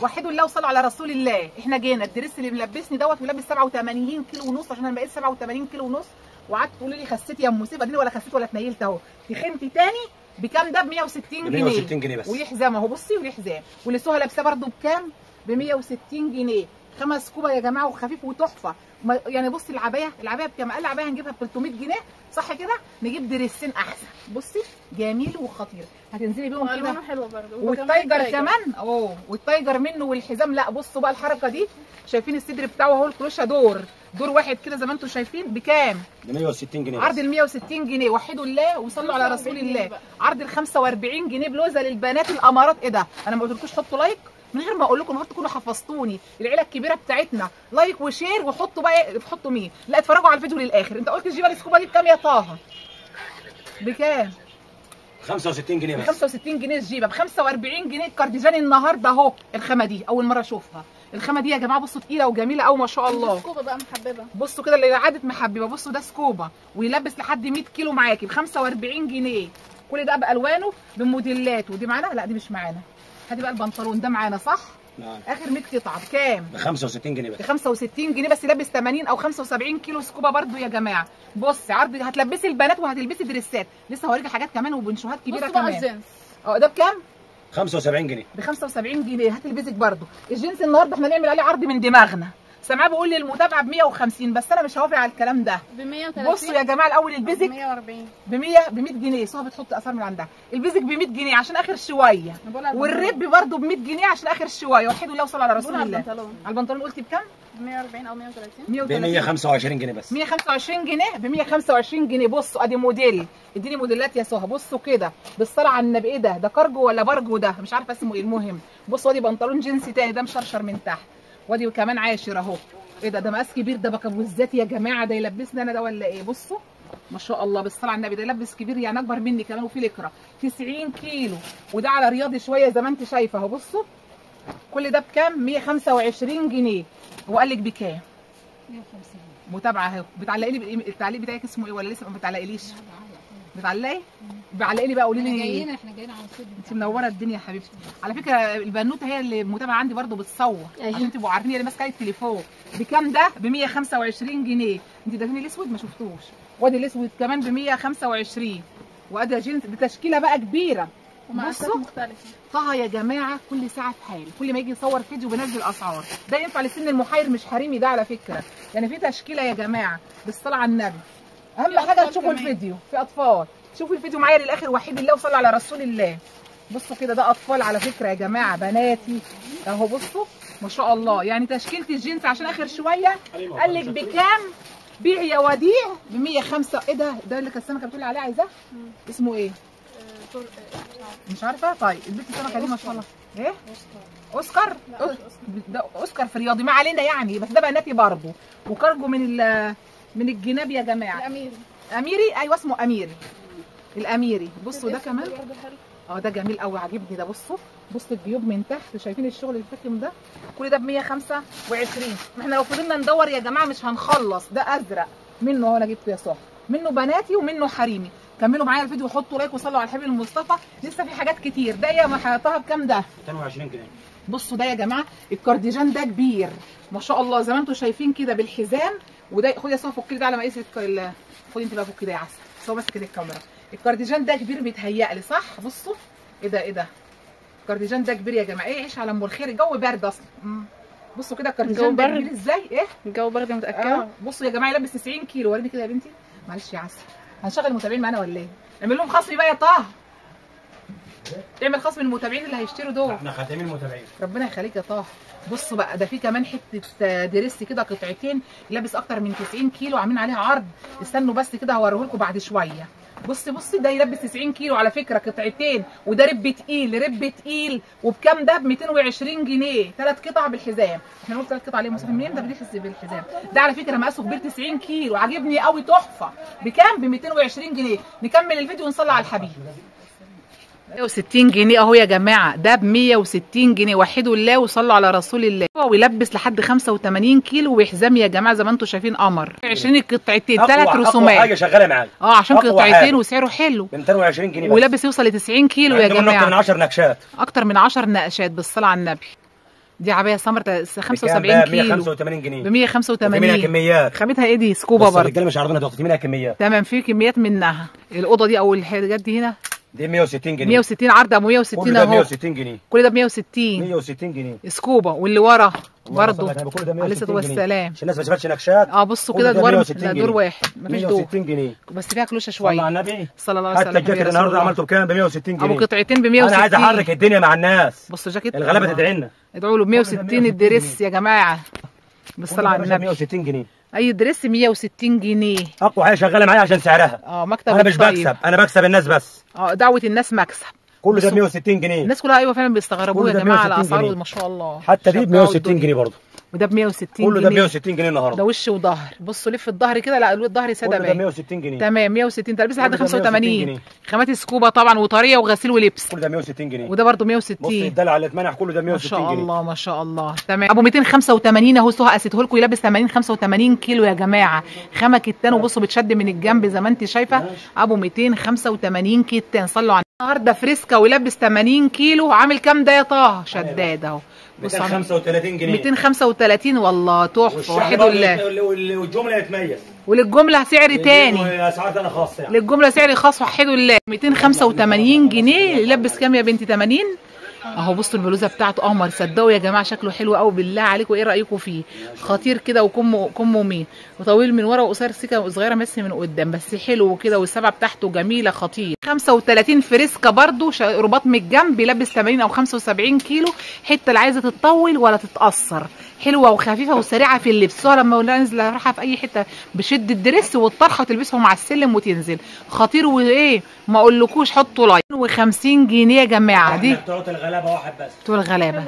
وحدوا الله وصلوا على رسول الله. احنا جينا الدريس اللي ملبسني دوت ولابس 87 كيلو ونص، عشان انا بقيت 87 كيلو ونص، وقعدت تقولوا لي خسيتي يا ام سيف، اديني ولا خسيت ولا اتنيلت اهو. تخنتي تاني بكام؟ ده ب 160 جنيه. 160 جنيه بس. وليه حزام اهو، بصي وليه حزام. واللي سهى لابساه برده بكام؟ ب 160 جنيه. 5 كوبا يا جماعه وخفيف وتحفه. يعني بصي العبايه بكام؟ قال العبايه هنجيبها ب 300 جنيه صح كده؟ نجيب دريسين احسن. بصي جميل وخطير، هتنزلي بيهم كده. حلوه برده. والتايجر كمان والتايجر منه والحزام. لا بصوا بقى الحركه دي، شايفين الصدر بتاعه اهو، الكروشه دور واحد كده زي ما انتم شايفين بكام؟ ب 160 جنيه. عرض ال 160 جنيه. وحدوا الله وصلوا على رسول الله. عرض ال 45 جنيه بلوزه للبنات الامارات. ايه ده؟ انا ما قلتلكوش حطوا لايك من غير ما اقول لكم، النهارده كله حفظتوني. العيله الكبيره بتاعتنا لايك وشير، وحطوا بقى تحطوا مين؟ لا اتفرجوا على الفيديو للاخر. انت قلت الجيبه السكوبه دي بكام يا طه؟ بكام؟ 65 جنيه بس. 65 جنيه الجيبه. ب 45 جنيه الكارديجان النهارده اهو. الخامه دي اول مره اشوفها. الخامه دي يا جماعه بصوا تقيله وجميله قوي ما شاء الله. سكوبه بقى محببه. بصوا كده اللي عادت محببه. بصوا ده سكوبه ويلبس لحد 100 كيلو معاكي ب 45 جنيه. كل ده بالوانه بموديلاته. ودي معانا؟ لا دي مش معانا. هاتي بقى البنطلون ده معانا صح؟ نعم. اخر 100 قطعه بكام؟ ب 65 جنيه بس. ب 65 جنيه بس. لابس 80 او 75 كيلو سكوبه برده يا جماعه. بصي عرض هتلبسي البنات وهتلبسي دريسات. لسه هوريكي حاجات كمان وبنشوهات كبيره كمان. كمان. الجنس ده بكام؟ 75 جنيه. ب 75 جنيه هتلبسك برده. الجنس النهارده احنا نعمل عليه عرض من دماغنا. سامعاه بيقول لي المتابعه ب 150، بس انا مش هوافق على الكلام ده. ب 130. بصوا يا جماعه الاول البيزك 140 ب 100 جنيه. صوها بتحط اثار من عندها. البيزك ب 100 جنيه عشان اخر شويه، والريب برده ب 100 جنيه عشان اخر شويه. وحدوا الله وصلوا على رسول الله. على البنطلون قلتي بكام؟ ب 140 او 130. ب 125 جنيه بس. 125 جنيه. ب 125 جنيه. بصوا ادي موديل. اديني موديلات يا سهى. بصوا كده بالصلاه على النبي. ايه ده كارجو ولا برجو؟ ده مش عارفه اسمه ايه. المهم بصوا ادي بنطلون جينسي تاني ده مشرشر من تحت، وادي كمان عاشر اهو. ايه ده مقاس كبير. ده بكابوزات يا جماعه. ده يلبسني انا ده ولا ايه؟ بصوا ما شاء الله بالصلاه على النبي. ده يلبس كبير يعني اكبر مني كمان. وفي لكره 90 كيلو. وده على رياضي شويه زي ما انت شايفه اهو. بصوا كل ده بكام؟ 125 جنيه. وقال لك بكام؟ 150. متابعه اهو. بتعلقي لي التعليق بتاعك اسمه ايه ولا لسه ما بتعلقيليش؟ بتعلقي؟ بعلقي لي بقى قولي لي. احنا جايين على الصدر. انت منوره الدنيا يا حبيبتي. على فكره البنوته هي اللي متابعه عندي برده بتصور. عشان تبقوا عارفين هي اللي ماسكه التليفون. بكام ده؟ ب 125 جنيه. انت دافني الاسود ما شفتوش. وادي الاسود كمان ب 125. وادي جينز. دي تشكيله بقى كبيره ومقاسات مختلفه. طه يا جماعه كل ساعه في حال. كل ما يجي يصور فيديو بنزل اسعار. ده ينفع لسن المحير مش حريمي ده على فكره. يعني في تشكيله يا جماعه بالصلاه على النبي. اهم حاجه تشوفوا الفيديو. في اطفال. شوفوا الفيديو معايا للاخر. وحيد الله وصلوا على رسول الله. بصوا كده ده اطفال على فكره يا جماعه بناتي اهو. بصوا ما شاء الله. يعني تشكيله الجينز عشان اخر شويه. قال لك بكام؟ بيع يا وديع ب 105. ايه ده اللي كانت السمكه بتقول عليه عايزاه؟ اسمه ايه؟ مش عارفه. طيب البنت السمكه دي ما شاء الله ايه؟ اوسكار. ده اوسكار في رياضي ما علينا يعني، بس ده بناتي برضه. وكارجو من الجناب يا جماعه. اميري. ايوه اسمه اميري. الاميري. بصوا ده كمان ده جميل قوي عاجبني ده. بصوا الجيوب من تحت. شايفين الشغل الفخم ده؟ كل ده ب 125. احنا لو فضلنا ندور يا جماعه مش هنخلص. ده ازرق منه اهو انا جبته يا صاحبي. منه بناتي ومنه حريمي. كملوا معايا الفيديو وحطوا لايك وصلوا على الحبيب المصطفى. لسه في حاجات كتير. ده يا حطها بكام ده؟ 220 جنيه. بصوا ده يا جماعه الكارديجان ده كبير ما شاء الله زي ما انتم شايفين كده بالحزام. وده خدي يا صاحبي فكي ده على مقاس خدي انت بقى فكي ده يا عسل. بس هو بس كده الكاميرا. الكارديجان ده كبير بيتهيألي صح؟ بصوا ايه ده الكارديجان ده كبير يا جماعه. ايه عيش على ام الخير. الجو برد اصلا. بصوا كده الكارديجان ده كبير ازاي. ايه الجو برد متاكده. بصوا يا جماعه يلبس 90 كيلو. وريني كده يا بنتي. معلش يا عسل. هنشغل المتابعين معانا ولا ايه؟ اعمل لهم خصم بقى يا طه. تعمل خصم للمتابعين اللي هيشتروا دول. احنا خاتمين المتابعين. ربنا يخليك يا طه. بصوا بقى ده في كمان حته دريس كده قطعتين لابس اكتر من 90 كيلو عاملين عليها عرض. استنوا بس كده هوريه لكم بعد شويه. بصي ده يلبس 90 كيلو على فكره قطعتين. وده رب تقيل. وبكام ده؟ ب 220 جنيه. 3 قطع بالحزام. احنا نقول 3 قطع ليه مسافر منين؟ ده بيحس بالحزام. ده على فكره مقاسه كبير 90 كيلو. عاجبني قوي تحفه. بكام؟ ب 220 جنيه. نكمل الفيديو ونصلي على الحبيب. 160 جنيه اهو يا جماعه. ده ب 160 جنيه. وحدوا الله وصلوا على رسول الله. ويلبس لحد 85 كيلو وحزام يا جماعه زي ما انتم شايفين قمر. 20 قطعتين 3 رسومات. حاجه شغاله معايا. عشان قطعتين وسعره حلو. ب 220 جنيه بس. ولابس يوصل ل 90 كيلو يا جماعه. اكتر من 10 نكشات. اكتر من 10 نقشات بالصلاه على النبي. دي عبايه سمر بكام 75 بقى؟ كيلو 185 جنيه ب وفي منها 185. كميات. خامتها ايه دي؟ سكوبا بس برضه. الرجاله مش عارضينها دلوقتي، في منها كميات. تمام، في كميات منها. الاوضه دي او الحاجات دي هنا دي 160 جنيه 160 عرض ابو 160 كل ده اهو. 160 جنيه كل ده ب 160 160 جنيه سكوبا. واللي ورا برضه كل ده 160 عليه الصلاه جنيه. والسلام. عشان الناس ما شافتش نكشات. بصوا كل كده ده دور 160 لا، جنيه. دور واحد مفيش دور 160 جنيه بس فيها كلوشه صلى على شويه. النبي. صلى الله عليه وسلم. حتى الجاكيت النهارده عملته بكام؟ ب 160 جنيه ابو قطعتين ب انا 160. عايز احرك الدنيا مع الناس. بصوا جاكيت الغلابه الله. تدعي لنا. ادعوا له ب 160 الدريس يا جماعه بالصلاه على النبي. 160 جنيه اي دريس 160 جنيه. اقوى حاجه شغاله معايا عشان سعرها. مكتب انا مش الطيب. بكسب، انا بكسب الناس بس. دعوه الناس مكسب. كله ده ب بصوا. 160 جنيه الناس كلها ايوه فعلا بيستغربوا كله يا ده جماعه على 160 اسعاره جنيه. ما شاء الله. حتى دي ب شجعوا 160 الدنيا. جنيه برضه. وده ب 160 كله جنيه. ده ب 160 جنيه النهارده. ده وش وظهر. بصوا لف الظهر كده. لا الظهر ساده كله ده باين. 160 جنيه تمام 160 تلبس لحد كله ده 160 85. جنيه. خامات سكوبا طبعا وطريه وغسيل ولبس. كله ده 160 جنيه وده برضه بص 160. الدلع اللي اتمنع كله ده ما 160 شاء جنيه الله ما شاء الله. تمام ابو 285 اهو. سهى قاسته لكم يلبس 80 85 كيلو يا جماعه. خامه كتان وبصوا بتشد من الجنب زي ما انت شايفه. ابو 285 كتان. صلوا على النهارده فريسكا ويلبس 80 كيلو. عامل كام ده يا طه؟ شداد اهو. بصوا 235 جنيه 235 والله تحفه وحيد الله. والجمله يتميز وللجمله سعر تاني. اسعار تانية خاصه يعني. للجمله سعر خاص وحيد الله. 285 جنيه يلبس كام يا بنتي؟ 80 اهو. بصوا البلوزه بتاعته قمر. صدقوا يا جماعه شكله حلو قوي. بالله عليكم ايه رايكم فيه؟ خطير كده وكمه مين وطويل من ورا وقصير سيكه صغيره بس من قدام بس حلو كده. والسبعه بتاعته جميله خطير. 35 فريسكا برده رباط من الجنب يلبس 80 او 75 كيلو. حته لا عايزه تتطول ولا تتاثر. حلوه وخفيفه وسريعه في اللبس. سهى لما نازله رايحه في اي حته بشد الدريس والطرحه وتلبسهم على السلم وتنزل. خطير. وايه ما اقولكوش حطوا لايك. 50 جنيه يا جماعه. دي بتوع الغلابه واحد بس. بتوع الغلابه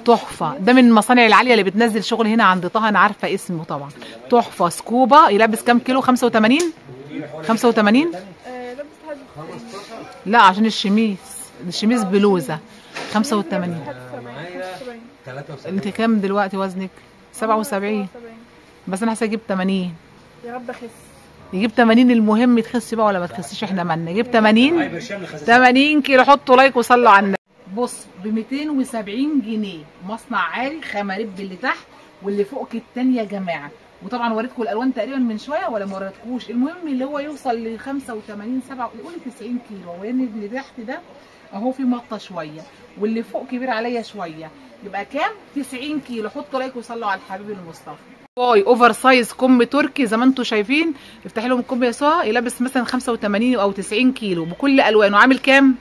تحفه. ده من المصانع العاليه اللي بتنزل شغل هنا عند طه. انا عارفه اسمه طبعا. تحفه. سكوبا يلبس كام كيلو؟ 85 85 لا عشان الشميس بلوزه 85. انت كام دلوقتي وزنك؟ 77 بس انا هسيب 80. يا رب اخس. يجيب 80 المهم تخسي بقى ولا ما تخسيش احنا مالنا. يجيب 80 كيلو. حطوا لايك وصلوا على النبي. بص ب 270 جنيه مصنع عالي. خامه رب اللي تحت واللي فوق كتان يا جماعه. وطبعا وريتكم الالوان تقريبا من شويه ولا ما وريتكوش. المهم اللي هو يوصل ل 85 7 قولي 90 كيلو. وان اللي تحت ده اهو في مطه شويه واللي فوق كبير عليا شويه. يبقى كام؟ 90 كيلو. حطوا لايك وصلوا على الحبيب المصطفى. باي اوفر سايز كم تركي زي ما انتم شايفين. افتحي لهم الكم يا سهى. يلبس مثلا 85 او 90 كيلو بكل الوانه. عامل كام؟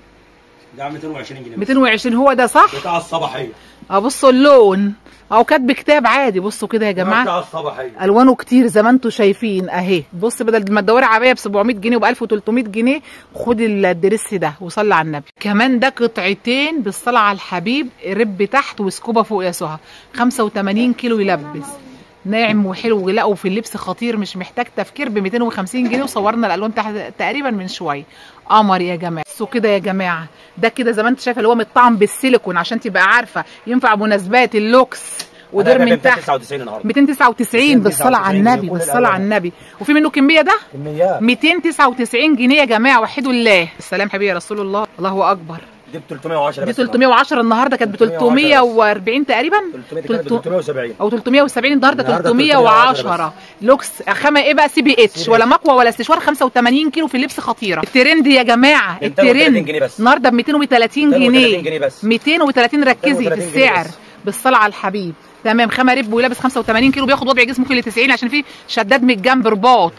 ده 220 جنيه 220 هو ده صح؟ بتاع الصباحيه. بصوا اللون او كاتب كتاب عادي. بصوا كده يا جماعه بتاع الصباحيه. الوانه كتير زي ما انتم شايفين اهي. بص بدل ما تدوري عبايه ب 700 جنيه وب 1300 جنيه خدي الدريس ده وصلي على النبي. كمان ده قطعتين بالصلاه على الحبيب. رب تحت وسكوبا فوق يا سهى. 85 كيلو يلبس. ناعم وحلو. لا وفي اللبس خطير مش محتاج تفكير. ب 250 جنيه وصورنا الالوان تحت تقريبا من شويه. قمر يا جماعه. بصوا كده يا جماعه. ده كده زي ما انت شايفه اللي هو متطعم بالسيليكون عشان تبقى عارفه. ينفع مناسبات اللوكس ودور من تحت. 299 النهارده 299 بالصلاه على النبي. بالصلاه على النبي. وفي منه كميه ده كميات 299 جنيه يا جماعه. وحدوا الله. السلام حبيبي يا رسول الله. الله اكبر. دي ب 310 دي بس 310 النهارده. كانت ب 340 تقريبا 370 او 370 النهارده 310. لوكس. خامه ايه بقى؟ سي بي اتش ولا مكوى ولا استشوار. 85 كيلو في اللبس خطيره. الترند يا جماعه. الترند النهارده ب 230 جنيه بس. 230 ركزي في السعر بالصلاه على الحبيب. تمام. خامه رب ويلبس 85 كيلو. بياخد وضع جسمه كل 90 عشان فيه شداد من الجنب رباط.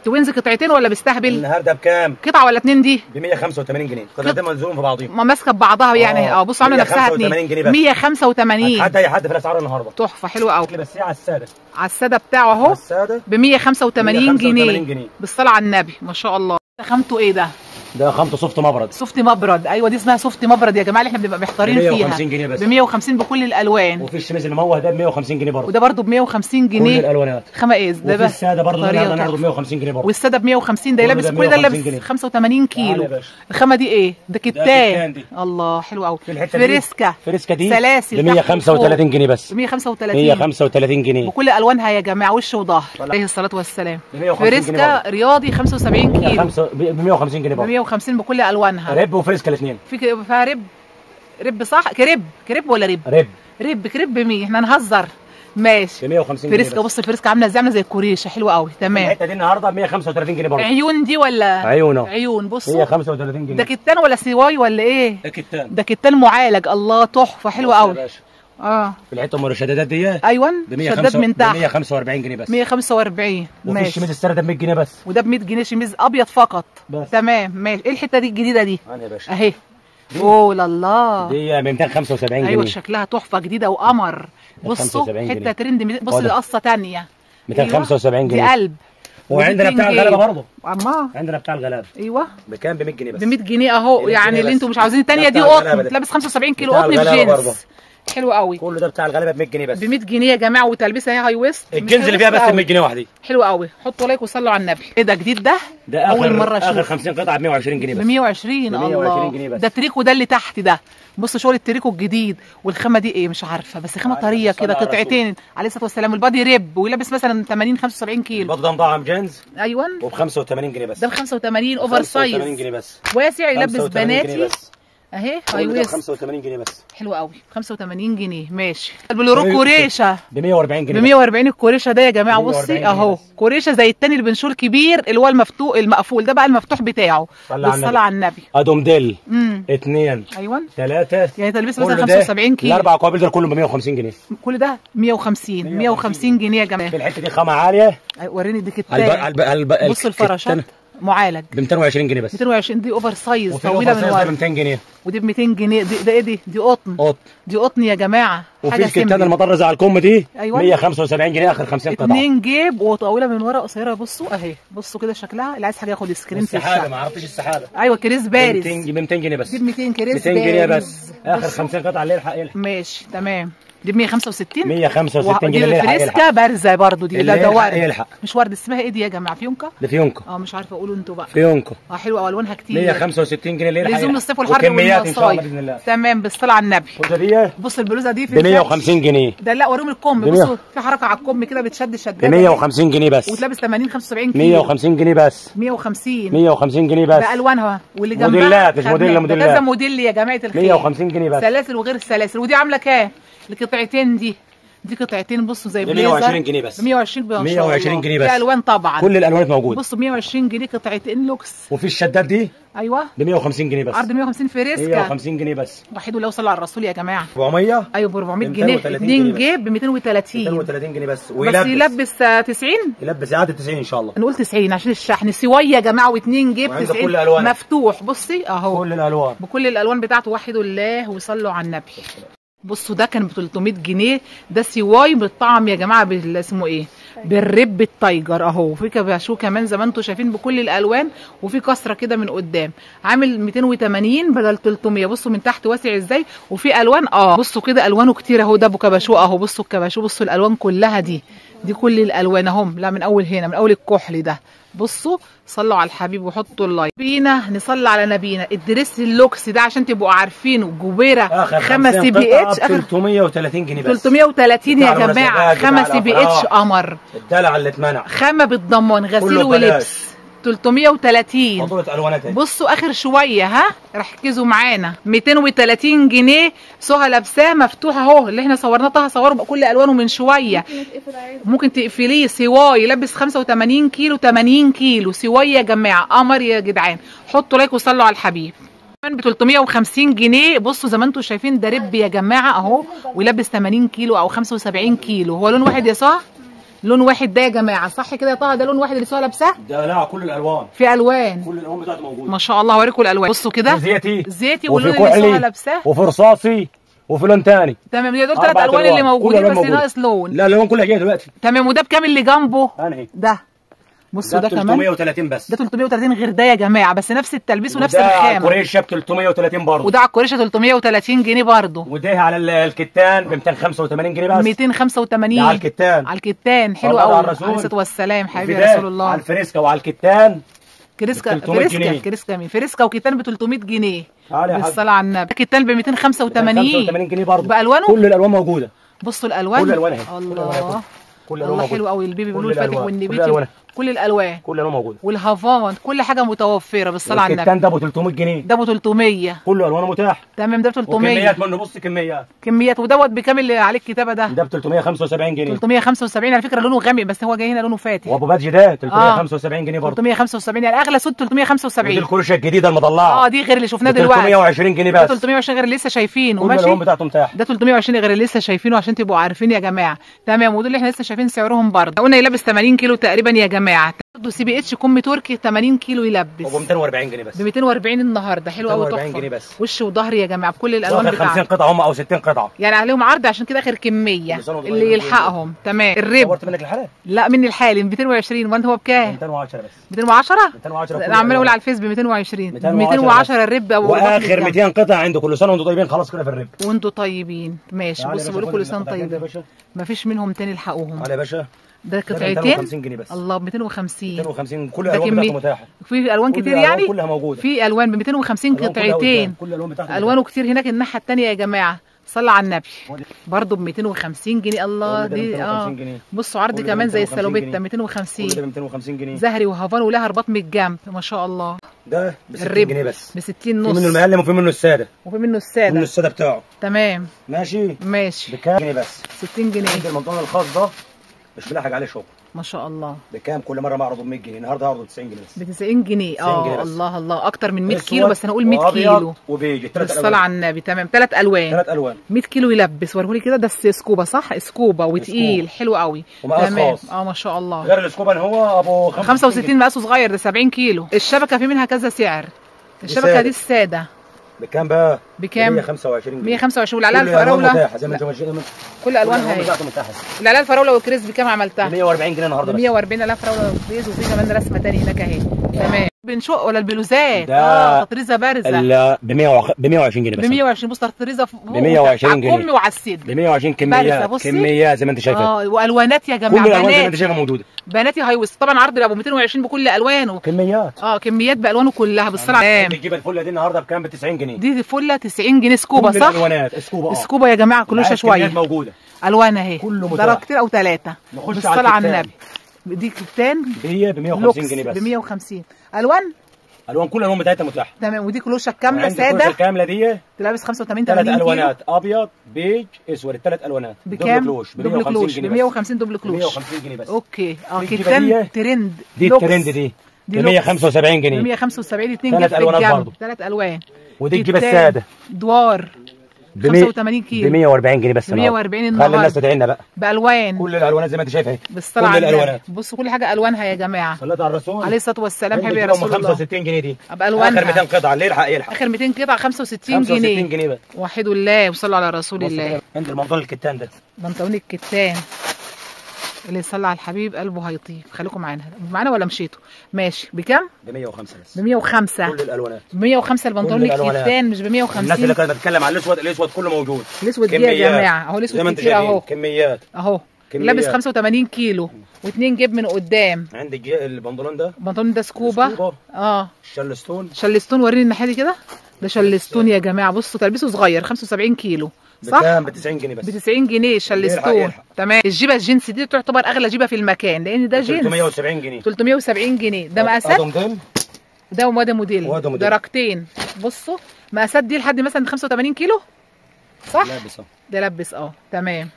توينز قطعتين ولا بيستهبل؟ النهارده بكام؟ قطعه ولا اتنين دي؟ ب 185 جنيه. قطعتين منزولهم في بعضهم. ما ماسكه ببعضها يعني. بصوا عامله نفسها اتنين. 185 جنيه بس. 185 حتى اي حد في الاسعار النهارده. تحفه حلوه قوي. بس على الساده. على الساده بتاعه اهو. الساده ب 185 جنيه بالصلاه على النبي. ما شاء الله. خامته ايه ده؟ ده خامته سوفت مبرد. سوفت مبرد. ايوه دي اسمها سوفت مبرد يا جماعه اللي احنا بنبقى محتارين فيها. ب 150 جنيه بس. ب 150 بكل الالوان. وفي الشميز المموه ده ب 150 جنيه برضه. وده برضه ب 150 جنيه كل الالوانات. خامه ايه ده بقى؟ وفي الساده برضه ده النهارده ب 150 جنيه برضه. والساده ب 150 ده يلبس كل ده لابس 85 كيلو. الخامه دي ايه؟ ده كتان. الله حلو قوي. فريسكا دي سلاسل ب 135 جنيه بس. 135 جنيه بكل الوانها يا جماعه. وش وظهر عليه الصلاه والسلام. فريسكا رياضي 75 كيلو ب 150 جنيه برضه. ب 150 بكل الوانها. رب وفريسكا الاثنين. فيها رب صح. كريب ولا رب؟ رب رب 100. احنا نهزر ماشي. ب 150 فريسكا. بص الفريسكا عامله ازاي، عامله زي الكوريشه، حلوه قوي. تمام. الحته دي النهارده ب 135 جنيه برضه. عيون دي ولا عيون اهو. عيون. بصوا 135 جنيه. ده كتان ولا سواي ولا ايه؟ ده كتان. ده كتان معالج. الله تحفه حلوه قوي. في الحته ام الشدادات دي ايوه شداد من تحت ب 145 جنيه بس. 145 وفي ماشي. الشميز السرده ده ب 100 جنيه بس. وده ب 100 جنيه شميز ابيض فقط بس. تمام ماشي. ايه الحته دي الجديده دي؟ انا يا باشا اهي. اوه لا الله دي ب 275 جنيه. ايوه شكلها تحفه جديده وقمر. بصوا حته ترند. بص دي قصه ثانيه 275 جنيه. دي قلب. وعندنا بتاع الغلابه برضه. اما عندنا بتاع الغلابه ايوه بكام؟ ب 100 جنيه بس. ب 100 جنيه اهو. يعني اللي انتوا مش عاوزين الثانيه دي قطن لابس 75 كيلو قطن بجينز. حلو قوي. كله ده بتاع الغلابه ب 100 جنيه بس. ب 100 جنيه يا جماعه. وتلبسها هي هاي ويست. الجنز اللي فيها بس ب 100 جنيه وحدي. حلو قوي. حطوا لايك وصلوا على النبي. ايه ده جديد ده؟ ده اول مره اشوف. اخر 50 قطعه ب 120 جنيه بس. ب 120 الله. جنيه بس. ده تريكو ده اللي تحت ده. بصوا شغل التريكو الجديد. والخامه دي ايه مش عارفه بس خامه طريه كده قطعتين عليه الصلاه والسلام. البادي ريب ويلبس مثلا 80 75 كيلو. البادي ده مطعم جينز. ايوه وب 85 جنيه بس. ده ب 85 اوفر سايز. 85 جنيه بس. واسع يلبس بناتي اهي هاي ويست. 85 جنيه بس. حلو قوي. 85 جنيه ماشي. البلورو كوريشه ب 140 جنيه. ب 140 الكوريشه ده يا جماعه. بصي اهو كوريشه زي التاني اللي بنشور كبير اللي هو المفتوح المقفول ده بقى المفتوح بتاعه. بالصلاه على النبي. ادوم ديل 2 ايوه 3 يعني تلبس مثلا 75 كيلو. الاربع قوابل دول كلهم ب 150 جنيه. كل ده 150 جنيه يا جماعه. في الحته دي خامه عاليه. وريني دي كتان. بص الفراشات معالج ب 220 جنيه بس. 220 دي اوفر سايز طويله من ورا. ب 200 جنيه. ودي ب 200 جنيه. ده ايه دي قطن. دي قطن يا جماعه. وفي الكتان المطرزه على الكم دي أيوة. 175 جنيه اخر 50 قطعه. 2 جيب وطويله من ورا قصيره. بصوا اهي. بصوا كده شكلها. اللي عايز حاجه ياخد سكرين في السحابه. ما عرفتش السحابه. ايوه كريس بارز ب 200 جنيه بس. دي ب 200 كريس 200 جنيه بس. اخر 50 قطعه اللي يلحق ماشي تمام. دي ب 165 165 جنيه. دي فريسكا بارزه برضه. دي ده ورد. يلحق. مش ورد. اسمها ايه دي يا جماعه؟ فيونكا. ده فيونكا. مش عارفه اقولوا انتوا بقى. فيونكا. حلوه والوانها كتير. 165 جنيه اللي يلحق. لزوم الصيف والحر والمصايف. تمام بالصلاه على النبي. بص البلوزه دي ب 150 جنيه. ده لا وريهم الكم. بصوا في حركه على الكم كده بتشد ب 150 جنيه بس. وتلبس 80 75 كيلو. 150 جنيه بس. 150 جنيه بس. بالوانها واللي جنبها موديلات. مش موديلات. كذا موديل يا جماعه الخير. 150 جنيه بس. سلاسل وغير السلاسل. ودي عامله كام؟ القطعتين دي قطعتين. بصوا زي بليزر. 120 جنيه بس. 120 جنيه بس. في الوان طبعا. كل الالوان موجوده. بصوا 120 جنيه قطعتين لوكس. وفي الشداد دي ايوه ب 150 جنيه بس. عرض 150 فريسكا. 150 جنيه بس. وحيد الله وصلى على الرسول يا جماعه. 400. ايوه ب 400 جنيه. 2 جيب ب 230. 230 جنيه بس. بس يلبس 90. يلبس عادي 90 ان شاء الله. نقول 90 عشان الشحن. سوايه يا جماعه. و2 جيب 90 كل الألوان. مفتوح. بصي اهو كل الالوان. بكل الالوان بتاعته. وحدوا الله وصلوا على النبي. بصوا ده كان ب 300 جنيه. ده سواي بالطعم يا جماعه. اسمه ايه؟ بالرب التايجر اهو. في كباشو كمان زي ما انتم شايفين بكل الالوان. وفي كسره كده من قدام. عامل 280 بدل 300. بصوا من تحت واسع ازاي. وفي الوان بصوا كده الوانه كتير اهو. ده ابو كباشو اهو. بصوا الكباشو. بصوا الالوان كلها دي كل الالوان اهم. لا من اول هنا من اول الكحل ده. بصوا صلوا على الحبيب وحطوا اللايك. بينا نصلي على نبينا. الدريس اللوكس ده عشان تبقوا عارفينه. جوبيره 5 سي بي اتش 330 جنيه بس. 330 يا جماعه. 5 سي بي اتش قمر. الدلع اللي اتمنع. خامه بالضمان غسيل ولبس. 330. فاتوره الواناتها. بصوا اخر شويه ركزوا معانا. 230 جنيه. سهى لابساه مفتوح اهو. اللي احنا صورناه طه صوره بكل الوانه من شويه. ممكن تقفليه. سواي يلبس 85 كيلو 80 كيلو. سواي يا جماعه قمر يا جدعان. حطوا لايك وصلوا على الحبيب. كمان ب 350 جنيه. بصوا زي ما انتم شايفين ده رب يا جماعه اهو. ويلبس 80 كيلو او 75 كيلو. هو لون واحد يا سهى؟ لون واحد ده يا جماعه صح كده يا طه؟ ده لون واحد اللي سهى لابساه؟ ده لا كل الالوان. في الوان. كل الالوان بتاعته موجوده. ما شاء الله. هوريكم الالوان. بصوا كده زيتي واللون اللي سهى لابساه. وفي رصاصي وفي لون ثاني. تمام. دول 3 الوان اللي موجودين بس ناقص لون. لا الالوان كلها جايه دلوقتي. تمام. وده بكام اللي جنبه؟ انهي؟ ده بصوا ده كمان 330 بس. ده 330 غير ده يا جماعه. بس نفس التلبيس ونفس الخامه. وده الكوريشه ب 330 برضه. وده على الكوريشه 330 جنيه برضه. وده على الكتان ب 285 جنيه بس. 285 على الكتان. على الكتان. حلو قوي. عليه الصلاه والسلام حبيبي يا رسول الله. على الفريسكا وعلى الكتان. فريسكا وكتان ب 300 جنيه. بالصلاه على النبي. كتان ب 285 جنيه برضه. بالوانه. كل الالوان موجوده. بصوا الالوان. كل الوانها. الله كل الوان الله موجوده. حلو قوي البيبي بلو كل الفاتح الألوان. والنبيتي. كل الألوان. كل الالوان موجوده. والهافان كل حاجه متوفره بالصلاه على النبي. الكتان ده ابو 300 جنيه. ده ابو 300. كله الوانه متاح. تمام ده ب 300. وكميات منه، بص كميات. كميات. ودوت بكام اللي عليه الكتابه ده؟ ده ب 375 جنيه. 375 على فكره لونه غامق بس هو جاي هنا لونه فاتح. وابو بادج ده 375 جنيه برضه. 375 يعني اغلى سود 375. ودي الكروشه الجديده المضلعه. دي غير اللي شفناه دلوقتي. 320 جنيه بس. 320 غير اللي لسه شايفينه. كل ماشي الالوان بتاعته متاح. ده 320 غير اللي لسه شايفينه عشان تبقوا عارفين يا جماعه. تمام. ودول اللي احنا لسه شايفين سعرهم برضه. قلنا يلبس 80 كيلو تقريبا يا جماعه. برضه سي بي اتش كم تركي 80 كيلو يلبس. ابو 240 جنيه بس. ب 240 النهارده. حلو قوي 240 تحفه. جنيه بس. وش وظهر يا جماعه بكل الالوان واخر 50 بتاعته. قطعه هم او 60 قطعه. يعني عليهم عرض عشان كده اخر كميه اللي يلحقهم. تمام. الرب صورت منك الحلقه؟ لا مني الحالي 220. وانت هو بكام؟ 210 بس. 210 210 انا عمال اقول على الفيس ب 220. 210 210 الرب ابو واخر 200 قطعه عنده. كل سنه وانتم طيبين. خلاص كده في الرب. وانتوا طيبين. ماشي. بصوا بقول لكم كل سنه طيبين. مفيش منهم تاني الحقوهم. تعالى يا باشا. ده قطعتين 250 جنيه بس. الله 250. 250 كل ده الالوان بتاعته متاحه. في الوان كل كتير الألوان يعني كلها موجوده. في الوان ب 250 قطعتين. كل الالوان بتاعته الوانه كتير هناك الناحيه الثانيه يا جماعه. صلى على النبي. برضه ب 250 جنيه. الله دي بصوا عرض كمان زي السالوبيتا 250. كل ده ب 250 جنيه. زهري وهافان ولها رباط من الجنب ما شاء الله. ده ب 60 جنيه بس. ب 60 نص. في منه المقلم وفي منه الساده. وفي منه الساده. منه الساده بتاعه. تمام. ماشي. بكام جنيه بس. 60 جنيه. عندي المنطقه الخاص ده مش بلاحق عليه شغل. ما شاء الله. بكام؟ كل مره معرضه ب 100 جنيه. النهارده هعرضه ب 90 جنيه بس. ب 90 جنيه. 90 جنيه بس. الله الله اكتر من 100 كيلو بس هنقول 100 كيلو. وبيجي 3 الوان. الصلاه على النبي. تمام 3 الوان. 3 الوان 100 كيلو يلبس. وريهولي كده. ده سكوبا صح؟ سكوبا وتقيل حلو قوي. تمام. ما شاء الله. غير السكوبا هو ابو 65 مقاسه صغير. ده 70 كيلو. الشبكه في منها كذا سعر. الشبكه دي الساده بكام بقى؟ بكام؟ 125 جنيه. 125. والعلقه الفراوله زي ما انتم كل الوانها اهي. العلقه الفراوله والكريز بكام عملتها؟ 140 جنيه النهارده. 140 علقه فراوله والكريز. وفي كمان رسمه ثانيه هناك اهي. تمام. بنشق ولا البلوزات؟ تطريزه بارزه. لا ب 120 جنيه بس. ب 120. بص تطريزه ب 120 جنيه. على الام وعلى الصدر. ب 120 كميات زي ما انت شايفه. والوانات يا جماعه. كل الالوان زي ما انت شايفه موجوده. بناتي هاي وسط. طبعا عرض ابو 220 بكل الوانه. كميات. كميات بالوانه كلها بالصلاه على النبي. بتجيب الفله دي النهارده بكام؟ ب 90 جنيه. دي فله 90 جنيه سكوبا صح؟ كل الالوانات سكوبا يا جماعه كلوشه شويه. موجوده. الوان اهي. كله متاح. درجتين او 3. بالصلاه على النبي. دي كتان دي ب 150 جنيه بس. ب 150. الوان كل الالوان بتاعتها متاحه. تمام. ودي كلوشه كامله ساده. الكلوشه الكامله دي تلابس 85 3 80 كيلو. الوانات ابيض بيج اسود. ال3 الوانات بكام؟ دبل كلوش ب 150 دبل كلوش. 150 جنيه بس. اوكي. كتان ترند. دي الترند دي ب 175 جنيه. ب 175. 2 3 الوانات برضه. 3 الوان. ودي تجيب الساده دوار 85 كيلو. ب 140 جنيه بس. 140 النهارده. خلي الناس تدعي لنا بقى. بالوان. كل الالوانات زي ما انت شايف اهي. بالصلاه على النبي. بصوا كل حاجه الوانها يا جماعه. صليت على الرسول عليه الصلاه والسلام. حبيبي يا رسول الله. 65 جنيه دي. بالوانها. اخر 200 قطعه اللي يلحق اخر 200 قطعه 65 جنيه. 65 جنيه بس. وحد الله وصلوا على رسول الله. عند البنطلون الكتان ده. بنطلون الكتان اللي يصلي على الحبيب قلبه هيطيب. خليكم معانا ولا مشيتوا؟ ماشي. بكام؟ ب 105 بس. ب 105. كل الالوانات. ب 105 البنطلون الكتان مش ب 150. الناس اللي كانت بتتكلم على الاسود كله موجود. الاسود دي يا جماعه اهو. الاسود كتير اهو. كميات اهو. لابس 85 كيلو و2 جيب من قدام. عندي البنطلون ده. البنطلون ده سكوبا. شلستون. وريني الناحيه دي كده. ده شلستون يا جماعه. بصوا تلبسه صغير 75 كيلو صح؟ بكام؟ ب 90 جنيه بس. ب 90 جنيه شلستون. تمام. الجيبه الجنس دي تعتبر اغلى جيبه في المكان لان ده جنس. 370 جنيه. 370 جنيه. ده مقاسات. ده موديل. درجتين. بصوا مقاسات دي لحد مثلا 85 كيلو صح؟ ده لبس تمام.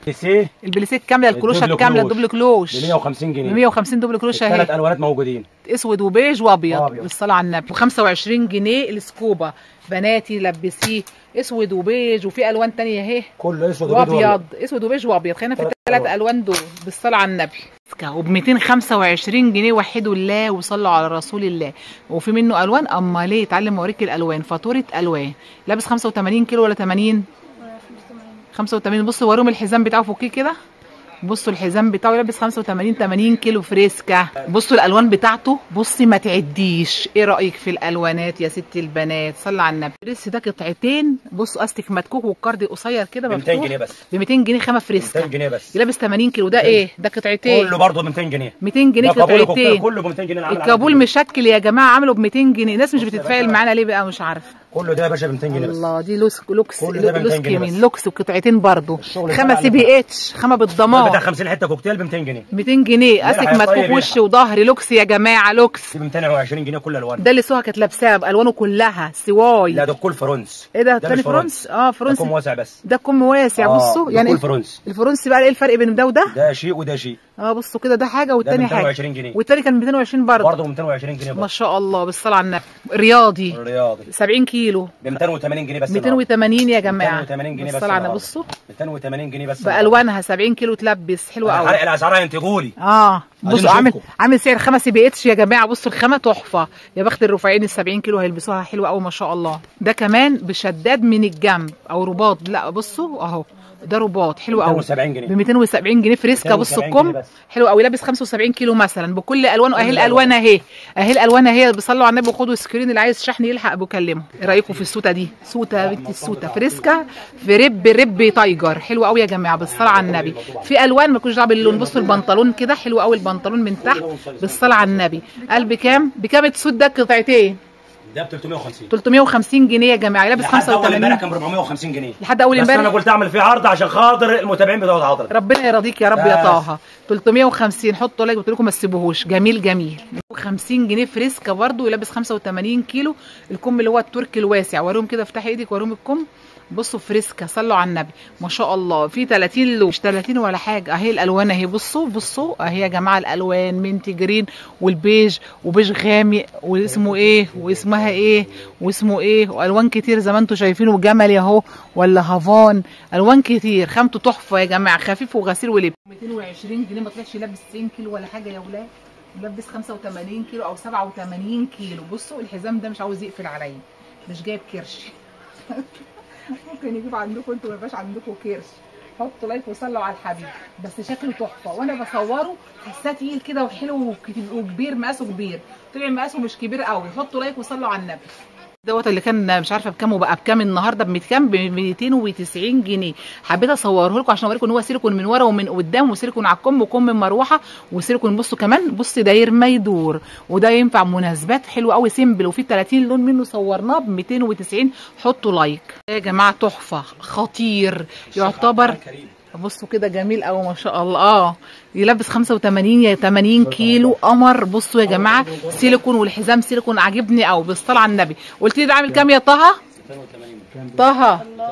البليسيه الكامله. الكلوشه الكامله الدبل كلوش ب 150 جنيه. ب 150 دبل كلوش اهي. 3 الوانات موجودين. اسود وبيج وابيض. بالصلاه على النبي. ب 25 جنيه السكوبا. بناتي لبسيه اسود وبيج وفي الوان ثانيه اهي. كله اسود وابيض. اسود وبيج وابيض. خلينا في ال3 الوان دول. بالصلاه على النبي. وب 225 جنيه. وحدوا الله وصلوا على رسول الله. وفي منه الوان. اما ليه اتعلم اوريك الالوان. فاتوره الوان. لابس 85 كيلو ولا 80؟ 85. بصوا وريهم الحزام بتاعه فوقيه كده. بصوا الحزام بتاعه لابس 85 80 كيلو فريسكا. بصوا الالوان بتاعته. بصي ما تعديش. ايه رايك في الالوانات يا ست البنات؟ صلى على النبي. الدريس ده قطعتين. بصوا استك مدكوك والكارد قصير كده مفتوح. ب 200 جنيه بس. ب 200 جنيه خامه فريسكا. 200 جنيه بس. يلبس 80 كيلو. ده ايه؟ ده قطعتين. كله برضه ب 200 جنيه. 200 جنيه قطعتين. كله ب 200 جنيه. الكابول مشكل يا جماعه عامله ب 200 جنيه. الناس مش بتتفاعل معانا ليه بقى مش عارفه. كله ده يا باشا ب 200 جنيه بس. الله دي لوكس كيمين لوكس وقطعتين برضه. خامه سي بي اتش، خامه بالضمان. بتاع 50 حته كوكتيل ب 200 جنيه. 200 جنيه اسك مدفوف وش وظهري لوكس يا جماعه، لوكس ب 220 جنيه كل الوان. ده اللي سهى كانت لابساه بالوانه كلها سواي. لا ده كل فرنس. ايه ده تاني فرنس؟ فرنس. ده كم واسع بس. ده كم واسع. بصوا يعني كل فرنس. الفرنسي بقى ايه الفرق بين ده وده؟ ده شيء وده شيء. بصوا كده ده حاجه والتاني حاجه. 220 جنيه. والتاني كان 220 برضه 220 جنيه ما شاء الله بالصلاه على النبي. رياضي 70 كيلو ب 280 جنيه بس. 280 يا جماعه 280 جنيه بس بالصلاه على النبي. بصوا 280 جنيه بس بالوانها 70 كيلو تلبس حلوه قوي. حرق الاسعار هينتجوا لي. بصوا عامل سعر 5 بي اتش يا جماعه. بصوا الخامه تحفه. يا بخت الرفيعين ال 70 كيلو هيلبسوها حلوه قوي ما شاء الله. ده كمان بشداد من الجنب او رباط. لا بصوا اهو ده رباط حلو قوي 270 جنيه. ب 270 جنيه فريسكا. بصوا الكم حلو قوي لابس 75 كيلو مثلا بكل الوانه. اهي الالوان اهي الالوان اهي. بيصلوا على النبي وخدوا سكرين اللي عايز شحن يلحق بكلمه. ايه رايكم في السوته دي؟ سوته بنت السوته فريسكا في رب تايجر حلو قوي يا جماعه بالصلاه على النبي. في الوان مالكوش دعوه باللون. بصوا البنطلون كده حلو قوي البنطلون من تحت بالصلاه على النبي. قال بكام السوت ده قطعتين؟ ده ب 350. 350 جنيه يا جماعه. لابس 85. اول امبارح كان ب 450 جنيه لحد اول امبارح. بس انا قلت اعمل فيه عرض عشان خاطر المتابعين بتوع حضرتك. ربنا يرضيك يا رب يا طه. 350 حطوا لايك قلت لكم ما تسيبوهوش. جميل 50 جنيه فريسكا برده ولابس 85 كيلو. الكم اللي هو التركي الواسع. وريهم كده افتحي ايدك وريهم الكم. بصوا فريسكا صلوا على النبي ما شاء الله. في 30 لون مش 30 ولا حاجه. اهي الالوان اهي. بصوا اهي يا جماعه الالوان منت جرين والبيج وبيج غامق واسمه ايه واسمها ايه واسمه ايه والوان كتير زي ما انتم شايفين. وجملي اهو ولا هافان. الوان كتير خامته تحفه يا جماعه. خفيف وغسيل ولب. 220 جنيه ما طلعش لابس 90 كيلو ولا حاجه يا ولاد. لابس 85 كيلو او 87 كيلو. بصوا الحزام ده مش عاوز يقفل عليا. مش جايب كرش. ممكن يجيب عندكم انتوا ما يبقاش عندكم كرش. حطوا لايك وصلوا على الحبيب. بس شكله تحفه وانا بصوره حاساه تقيل كده وحلو وكبير. مقاسه كبير. طلع مقاسه مش كبير قوي. حطوا لايك وصلوا على النبي. دوت اللي كان مش عارفه بكام وبقى بكام النهارده بكام ب 290 جنيه. حبيت اصوره لكم عشان اوريكم ان هو سيليكون من ورا ومن قدام وسيليكون على الكم وكم من مروحه وسيليكون. بصوا كمان داير ما يدور وده ينفع مناسبات حلو قوي سيمبل وفي 30 لون منه صورناه ب 290. حطوا لايك يا جماعه. تحفه خطير يعتبر. بصوا كده جميل قوي ما شاء الله. يلبس 85 80 كيلو قمر. بصوا يا جماعه سيليكون والحزام سيليكون عاجبني قوي بالصلاه على النبي. قلت لي ده عامل كام يا طه؟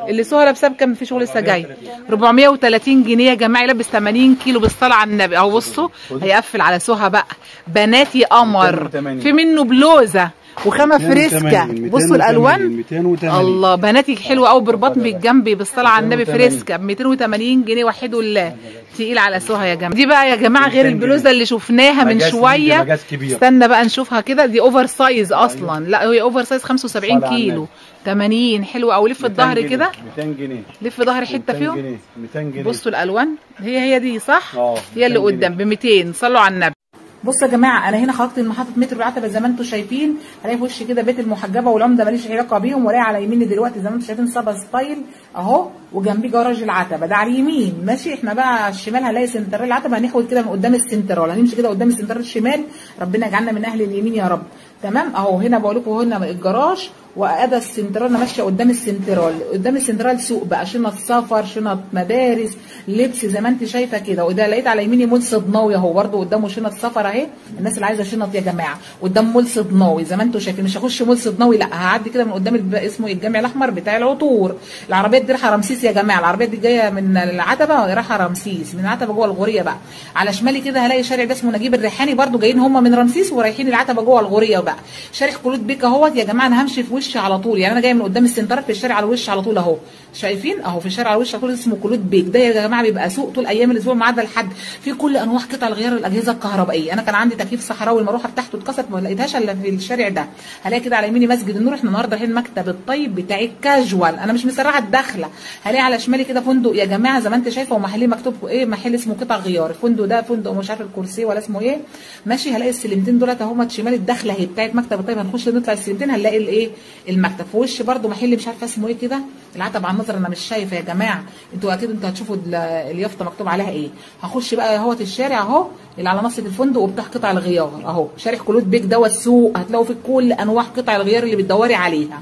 اللي سهى لابساه بكام؟ في شغل لسه جاي 430 جنيه يا جماعه. يلبس 80 كيلو بالصلاه على النبي اهو. بصوا هيقفل على سهى بقى. بناتي قمر. في منه بلوزه وخامه فريسكا. بصوا الالوان الله. بناتي حلوه قوي برباط بالجنب بالصلاه على النبي. فريسكا ب 280 جنيه وحيد الله. تقيل على سهى يا جماعه. دي بقى يا جماعه غير البلوزه اللي شفناها من شويه. استنى بقى نشوفها كده. دي اوفر سايز اصلا. لا هي اوفر سايز 75 كيلو 80 حلوه قوي. لف الظهر كده 200 جنيه. لف ظهري حته فيهم 200 جنيه. بصوا الالوان هي دي صح. هي اللي قدام ب 200. صلوا على النبي. بصوا يا جماعه انا هنا خرجت من محطه مترو العتبه زي ما انتم شايفين. هلاقي في وشي كده بيت المحجبه والعمده ماليش علاقه بيهم. ولاقي على يميني دلوقتي زي ما انتم شايفين صبا ستايل اهو. وجنبيه جراج العتبه ده على اليمين ماشي. احنا بقى على الشمال هنلاقي سنترال العتبه. هنحود كده من قدام السنترال. هنمشي كده قدام السنترال الشمال. ربنا يجعلنا من اهل اليمين يا رب. تمام اهو. هنا بقول لكم هنا الجراج وادى السنترال. انا ماشيه قدام السنترال. قدام السنترال سوق بقى. شنط سفر شنط مدارس لبس زي ما انت شايفه كده. وده لقيت على يميني مول صدناوي اهو برده قدامه شنط سفر اهي. الناس اللي عايزه شنط يا جماعه قدام مول صدناوي زي ما انتم شايفين. مش هخش مول صدناوي لا. هعدي كده من قدام اسمه الجامع الاحمر بتاع العطور. العربيات دي رايحه رمسيس يا جماعه. العربيات دي جايه من العتبه رايحه رمسيس. من العتبه جوه الغوريه بقى. على شمالي كده هلاقي شارع ده اسمه نجيب الريحاني برده. جايين هم من رمسيس ورايحين العتبه جوه الغوريه بقى. شارع كلود بيك اهوت يا جماعه. انا همشي في وشي على طول. يعني انا جايه من قدام السنتر في الشارع على الوش على طول اهو. شايفين اهو في الشارع على الوش على طول اسمه كلود بيك. ده يا جماعه بيبقى سوق طول ايام الاسبوع ما عدا الحد. في كل انواع قطع الغيار الاجهزه الكهربائيه. انا كان عندي تكييف صحراوي المروحه بتاعته اتكسرت ما لقيتهاش الا في الشارع ده. هلاقي كده على يميني مسجد النور. احنا النهارده رايحين مكتب الطيب بتاع الكاجوال. انا مش مسرعه الدخله. هلاقي على شمالي كده فندق يا جماعه زي ما انت شايفه. ومحليه مكتوب ايه محل اسمه قطع غيار. الفندق ده فندق مش عارف الكرسي ولا اسمه ايه ماشي. هلاقي السلمتين دولت اهو شمال الدخله اهي بتاعت مكتب الطيب. هنخش نطلع السلمتين هنلاقي الايه المكتب. في وش برده محل مش عارفه اسمه ايه كده. العتبه على النظر انا مش شايفه يا جماعه. انتوا اكيد انتوا هتشوفوا اليافطه مكتوب عليها ايه. هخش بقى اهوت الشارع اهو اللي على نص الفندق وبتاع قطع الغيار اهو. شارع كلود بيك دوت السوق. هتلاقوا فيه كل انواع قطع الغيار اللي بتدوري عليها.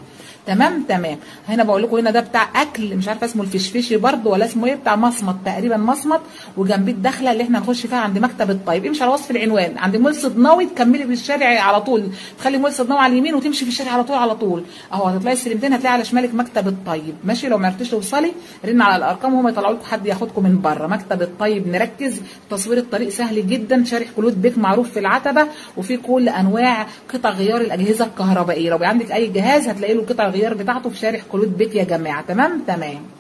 تمام. هنا بقول لكم هنا ده بتاع اكل، مش عارفه اسمه الفشفشي برده ولا اسمه ايه، بتاع مصمت تقريبا، مصمت. وجنبيه الدخله اللي احنا هنخش فيها عند مكتب الطيب. امشي على وصف العنوان عند مول صدناوي، تكملي بالشارع على طول، تخلي مول صدناوي على اليمين وتمشي في الشارع على طول اهو، هتطلعي السلمتين هتلاقي على شمالك مكتب الطيب. ماشي، لو ما عرفتيش توصلي رن على الارقام وهم يطلعوا لكم حد ياخدكم من بره. مكتب الطيب نركز، تصوير الطريق سهل جدا، شارع كلود بيك معروف في العتبه، وفي كل انواع قطع غيار الاجهزه الكهربائيه. لو عندك اي جهاز هتلاقي له قطع الغيار بتاعته في شارع كلود بيك يا جماعه. تمام.